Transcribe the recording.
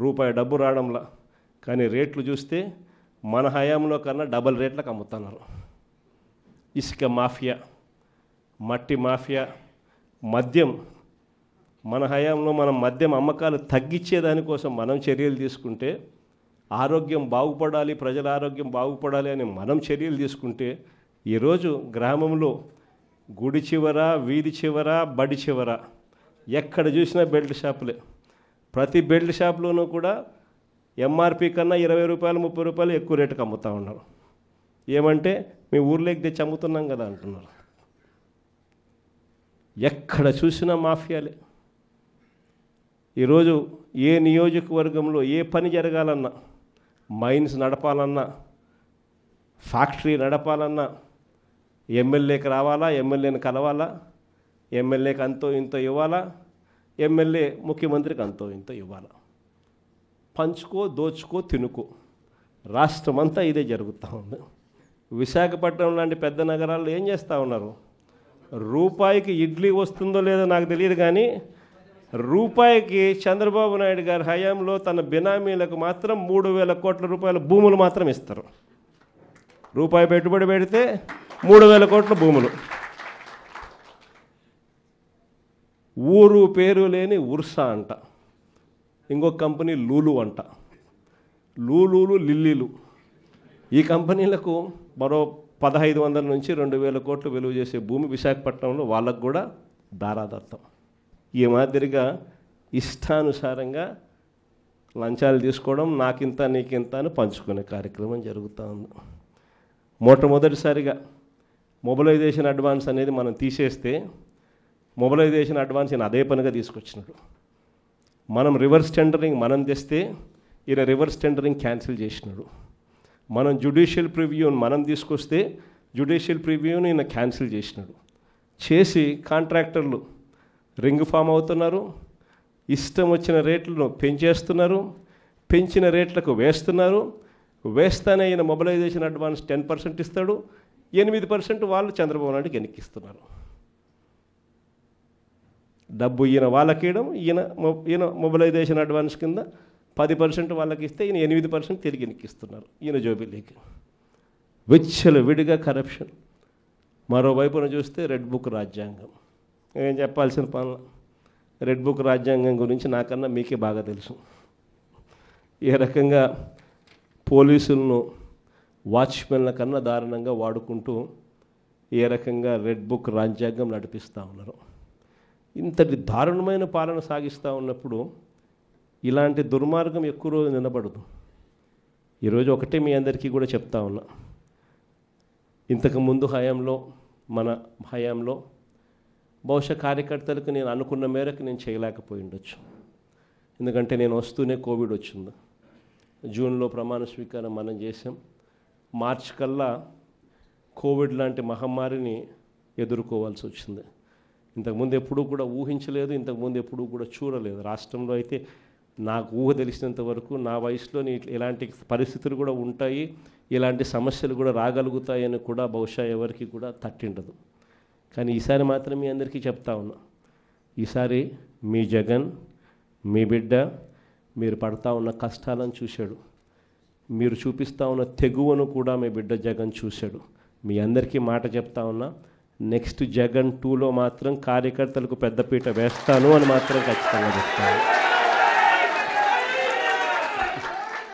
రూపాయి డబ్బు రావడంలా. కానీ రేట్లు చూస్తే మన హయాంలో కన్నా డబల్ రేట్లకు అమ్ముతున్నారు. ఇసుక మాఫియా, మట్టి మాఫియా, మద్యం. మన హయాంలో మనం మద్యం అమ్మకాలు తగ్గించేదానికోసం మనం చర్యలు తీసుకుంటే, ఆరోగ్యం బాగుపడాలి, ప్రజల ఆరోగ్యం బాగుపడాలి అని మనం చర్యలు తీసుకుంటే, ఈరోజు గ్రామంలో గుడి చివర, వీధి చివర, బడి చివర ఎక్కడ చూసినా బెల్ట్ షాపులే. ప్రతి బెల్ట్ షాప్లోనూ కూడా ఎంఆర్పి కన్నా 20 రూపాయలు 30 రూపాయలు ఎక్కువ రేటుకి అమ్ముతూ ఉన్నారు. ఏమంటే మీ ఊర్లోకి తెచ్చి అమ్ముతున్నాం కదా అంటున్నారు. ఎక్కడ చూసినా మాఫియాలే. ఈరోజు ఏ నియోజకవర్గంలో ఏ పని జరగాలన్నా, మైన్స్ నడపాలన్నా, ఫ్యాక్టరీ నడపాలన్నా ఎమ్మెల్యేకి రావాలా, ఎమ్మెల్యేని కలవాలా, ఎమ్మెల్యేకి అంతో ఇంతో ఇవ్వాలా, ఎమ్మెల్యే ముఖ్యమంత్రికి అంతో ఇంతో ఇవ్వాలా. పంచుకో, దోచుకో, తినుకో. రాష్ట్రమంతా ఇదే జరుగుతూ ఉంది. విశాఖపట్నం లాంటి పెద్ద నగరాల్లో ఏం చేస్తూ ఉన్నారు? రూపాయికి ఇడ్లీ వస్తుందో లేదో నాకు తెలియదు, కానీ రూపాయికి చంద్రబాబు నాయుడు గారి హయాంలో తన బినామీలకు మాత్రం 3,000 కోట్ల రూపాయల భూములు మాత్రం ఇస్తారు. రూపాయి పెట్టుబడి పెడితే 3,000 కోట్ల భూములు. ఊరు పేరు లేని ఉర్సా అంట. ఇంకొక కంపెనీ లూలు అంట. లూలులు, లిల్లీలు. ఈ కంపెనీలకు మరో 1,500 నుంచి 2,000 కోట్లు విలువ చేసే భూమి విశాఖపట్నంలో వాళ్ళకు కూడా దారాదత్తం. ఈ మాదిరిగా ఇష్టానుసారంగా లంచాలు తీసుకోవడం, నాకింత నీకింత అని పంచుకునే కార్యక్రమం జరుగుతూ ఉంది. మొట్టమొదటిసారిగా మొబిలైజేషన్ అడ్వాన్స్ అనేది మనం తీసేస్తే, మొబిలైజేషన్ అడ్వాన్స్ ఈయన అదే పనిగా తీసుకొచ్చినాడు. మనం రివర్స్ టెండరింగ్ మనం తెస్తే ఈయన రివర్స్ టెండరింగ్ క్యాన్సిల్ చేసినాడు. మనం జ్యుడిషియల్ ప్రివ్యూని మనం తీసుకొస్తే జ్యుడిషియల్ ప్రివ్యూని ఈయన క్యాన్సిల్ చేసినాడు. చేసి కాంట్రాక్టర్లు రింగ్ ఫామ్ అవుతున్నారు, ఇష్టం వచ్చిన రేట్లను పెంచేస్తున్నారు, పెంచిన రేట్లకు వేస్తున్నారు. వేస్తానే ఈయన మొబిలైజేషన్ అడ్వాన్స్ 10% ఇస్తాడు, 8% వాళ్ళు చంద్రబాబు నాయుడుకి వెనక్కిస్తున్నారు. డబ్బు ఈయన వాళ్ళకియడం, ఈయన మొబిలైజేషన్ అడ్వాన్స్ కింద 10% వాళ్ళకి ఇస్తే ఈయన 8% తిరిగి వెనక్కిస్తున్నారు ఈయన జోబిలీకి. విడిగా కరప్షన్. మరోవైపున చూస్తే రెడ్ బుక్ రాజ్యాంగం. ఏం చెప్పాల్సిన పనులు. రెడ్ బుక్ రాజ్యాంగం గురించి నాకన్నా మీకే బాగా తెలుసు. ఏ రకంగా పోలీసులను వాచ్మెన్ల కన్నా దారుణంగా వాడుకుంటూ ఏ రకంగా రెడ్ బుక్ రాజ్యాంగం నడిపిస్తూ ఉన్నారు. ఇంతటి దారుణమైన పాలన సాగిస్తూ ఉన్నప్పుడు ఇలాంటి దుర్మార్గం ఎక్కువ రోజు నిలబడదు. ఈరోజు ఒకటే మీ అందరికీ కూడా చెప్తా ఉన్నా, ఇంతకుముందు హయాంలో, మన హయాంలో బహుశా కార్యకర్తలకు నేను అనుకున్న మేరకు నేను చేయలేకపోయి ఉండొచ్చు. ఎందుకంటే నేను వస్తూనే కోవిడ్ వచ్చింది. జూన్లో ప్రమాణ స్వీకారం మనం చేసాం. మార్చి కల్లా కోవిడ్ లాంటి మహమ్మారిని ఎదుర్కోవాల్సి వచ్చింది. ఇంతకుముందు ఎప్పుడూ కూడా ఊహించలేదు, ఇంతకుముందు ఎప్పుడూ కూడా చూడలేదు. రాష్ట్రంలో అయితే నాకు ఊహ తెలిసినంత వరకు నా వయసులో ఇలాంటి పరిస్థితులు కూడా ఉంటాయి, ఇలాంటి సమస్యలు కూడా రాగలుగుతాయని కూడా బహుశా ఎవరికి కూడా తట్టిండదు. కానీ ఈసారి మాత్రం మీ అందరికీ చెప్తా ఉన్నా, ఈసారి మీ జగన్, మీ బిడ్డ మీరు పడతా ఉన్న కష్టాలను చూశాడు, మీరు చూపిస్తూ ఉన్న తెగువను కూడా మీ బిడ్డ జగన్ చూశాడు. మీ అందరికీ మాట చెప్తా ఉన్నా, నెక్స్ట్ జగన్ 2లో మాత్రం కార్యకర్తలకు పెద్దపీట వేస్తాను అని మాత్రం ఖచ్చితంగా చెప్తాను.